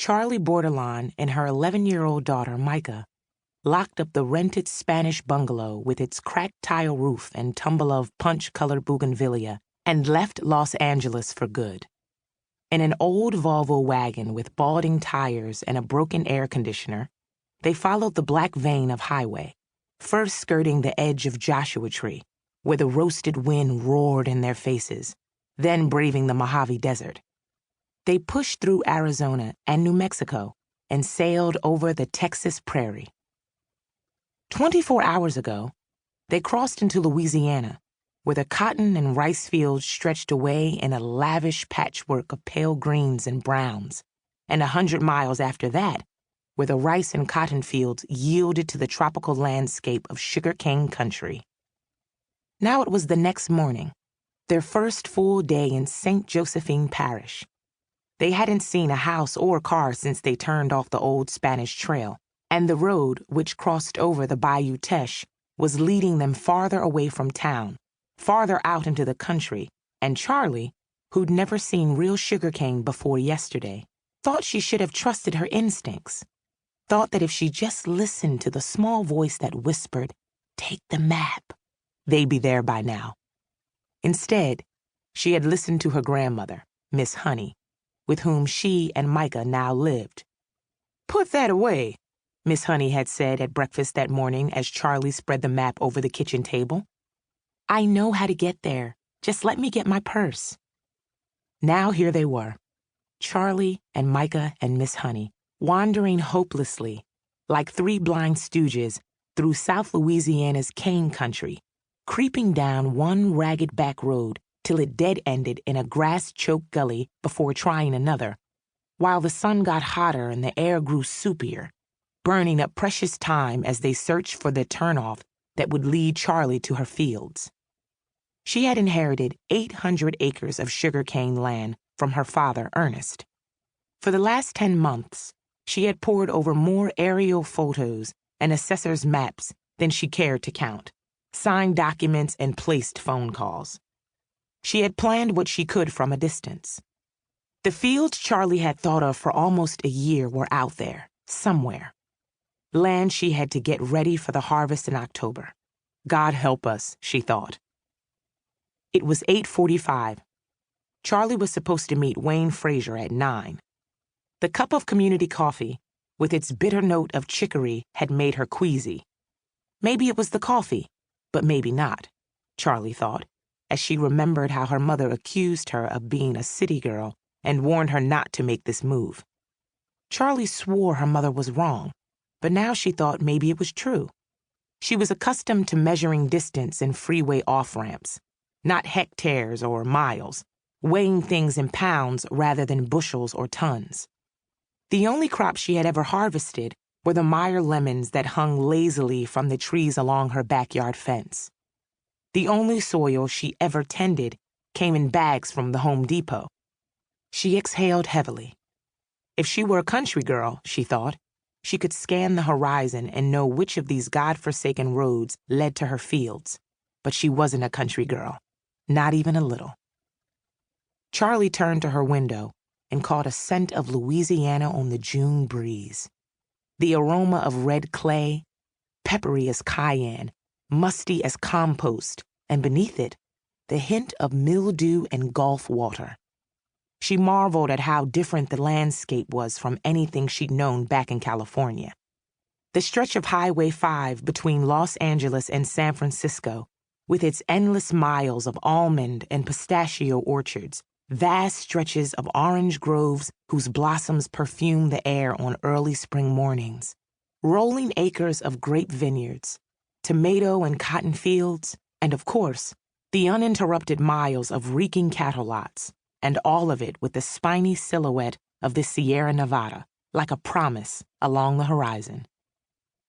Charley Bordelon and her 11-year-old daughter, Micah, locked up the rented Spanish bungalow with its cracked tile roof and tumble of punch-colored bougainvillea and left Los Angeles for good. In an old Volvo wagon with balding tires and a broken air conditioner, they followed the black vein of highway, first skirting the edge of Joshua Tree, where the roasted wind roared in their faces, then braving the Mojave Desert. They pushed through Arizona and New Mexico and sailed over the Texas prairie. 24 hours ago, they crossed into Louisiana, where the cotton and rice fields stretched away in a lavish patchwork of pale greens and browns, and 100 miles after that, where the rice and cotton fields yielded to the tropical landscape of sugarcane country. Now it was the next morning, their first full day in St. Josephine Parish. They hadn't seen a house or car since they turned off the old Spanish trail, and the road, which crossed over the Bayou Teche, was leading them farther away from town, farther out into the country, and Charley, who'd never seen real sugarcane before yesterday, thought she should have trusted her instincts, thought that if she just listened to the small voice that whispered, "Take the map," they'd be there by now. Instead, she had listened to her grandmother, Miss Honey, with whom she and Micah now lived. "Put that away," Miss Honey had said at breakfast that morning as Charley spread the map over the kitchen table. "I know how to get there. Just let me get my purse." Now here they were, Charley and Micah and Miss Honey, wandering hopelessly, like three blind stooges, through South Louisiana's cane country, creeping down one ragged back road till it dead-ended in a grass-choked gully before trying another, while the sun got hotter and the air grew soupier, burning up precious time as they searched for the turnoff that would lead Charley to her fields. She had inherited 800 acres of sugarcane land from her father, Ernest. For the last 10 months, she had pored over more aerial photos and assessor's maps than she cared to count, signed documents and placed phone calls. She had planned what she could from a distance. The fields Charley had thought of for almost a year were out there, somewhere. Land she had to get ready for the harvest in October. God help us, she thought. It was 8:45. Charley was supposed to meet Wayne Frazier at 9. The cup of community coffee, with its bitter note of chicory, had made her queasy. Maybe it was the coffee, but maybe not, Charley thought, as she remembered how her mother accused her of being a city girl and warned her not to make this move. Charley swore her mother was wrong, but now she thought maybe it was true. She was accustomed to measuring distance in freeway off-ramps, not hectares or miles, weighing things in pounds rather than bushels or tons. The only crops she had ever harvested were the mired lemons that hung lazily from the trees along her backyard fence. The only soil she ever tended came in bags from the Home Depot. She exhaled heavily. If she were a country girl, she thought, she could scan the horizon and know which of these God-forsaken roads led to her fields. But she wasn't a country girl, not even a little. Charley turned to her window and caught a scent of Louisiana on the June breeze. The aroma of red clay, peppery as cayenne, musty as compost, and beneath it, the hint of mildew and Gulf water. She marveled at how different the landscape was from anything she'd known back in California. The stretch of Highway 5 between Los Angeles and San Francisco, with its endless miles of almond and pistachio orchards, vast stretches of orange groves whose blossoms perfumed the air on early spring mornings, rolling acres of grape vineyards, tomato and cotton fields, and, of course, the uninterrupted miles of reeking cattle lots, and all of it with the spiny silhouette of the Sierra Nevada, like a promise, along the horizon.